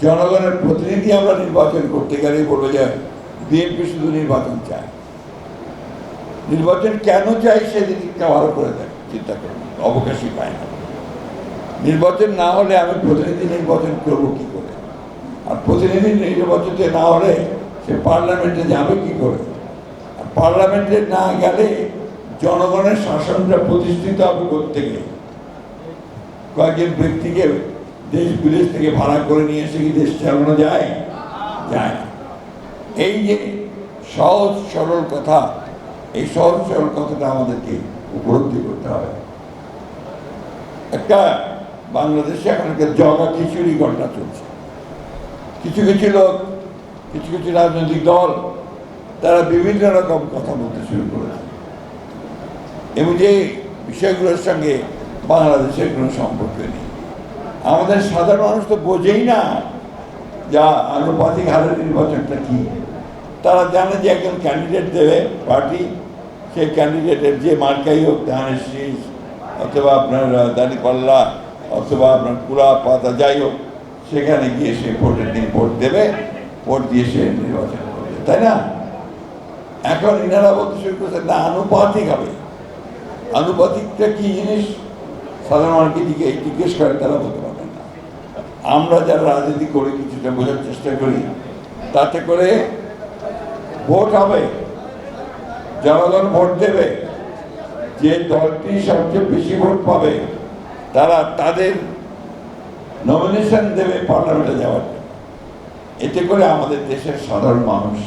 জনগণের প্রতিনিধি আমরা নির্বাচন করতে গেলে বলবো যে বিএনপি শুধু নির্বাচন চায়। নির্বাচন কেন চাই সেদিকটা ভালো করে চিন্তা করুন, অবকাশই পায় না। নির্বাচন না হলে আমি প্রতিনিধি নির্বাচন করব কি করে, আর প্রতিনিধি নির্বাচিত না হলে সে পার্লামেন্টে যাবে কি করে, আর পার্লামেন্টে না গেলে জনগণের শাসনটা প্রতিষ্ঠিত হবে করতে গেলে কয়েকজন ব্যক্তিকে দেশ বিদেশ থেকে ভাড়া করে নিয়ে এসে কি দেশ চালানো যায়? যায় না। এই যে সহজ সরল কথা, এই সহজ সরল কথাটা আমাদেরকে উপলব্ধি করতে হবে। একটা বাংলাদেশে এখন একটা জগা খিচুড়ি ঘটনা চলছে। কিছু কিছু লোক, কিছু কিছু রাজনৈতিক দল তারা বিভিন্ন রকম কথা বলতে শুরু করেছে এবং যে বিষয়গুলোর সঙ্গে বাংলাদেশের কোনো সম্পর্ক নেই। আমাদের সাধারণ মানুষ তো বোঝেই না যা আনুপাতিক হারের নির্বাচনটা কি। তারা জানে যে একজন ক্যান্ডিডেট দেবে পার্টি, সেই ক্যান্ডিডেটের যে মার্কাই হোক, ধানের শীষ অথবা আপনার দাঁড়িপাল্লা অথবা আপনার কুড়া পাতা যাই হোক, সেখানে গিয়ে সে ভোটের দিন ভোট দেবে, ভোট দিয়ে সে নির্বাচন করবে, তাই না? এখন এনারা বলতে শুরু করছে না আনুপাতিক হবে। আনুপাতিকটা কি জিনিস সাধারণ মানুষকে জিজ্ঞেস করে তারা বলতে পারবেন না। আমরা যারা রাজনীতি করি কিছুটা বোঝার চেষ্টা করি, তাতে করে ভোট হবে, জনগণ ভোট দেবে, যে দলটি সবচেয়ে বেশি ভোট পাবে তারা তাদের নমিনেশন দেবে পার্লামেন্টে যাওয়ার জন্য। এতে করে আমাদের দেশের সাধারণ মানুষ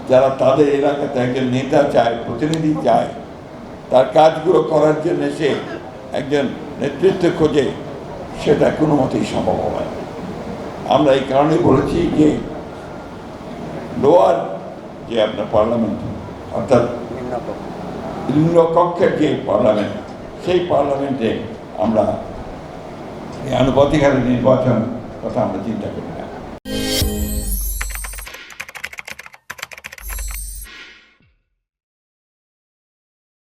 যারা তাদের এলাকাতে একজন নেতা চায়, প্রতিনিধি চায়, তার কাজগুলো করার জন্য সে একজন নেতৃত্ব খোঁজে, সেটা কোনো মতেই সম্ভব হয় না। আমরা এই কারণে বলেছি যে লোয়ার যে আপনার পার্লামেন্ট অর্থাৎ নিম্নকক্ষের যে পার্লামেন্ট, সেই পার্লামেন্টে আমরা এই আনুপাতিক হারে নির্বাচন কথা আমরা চিন্তা করি না।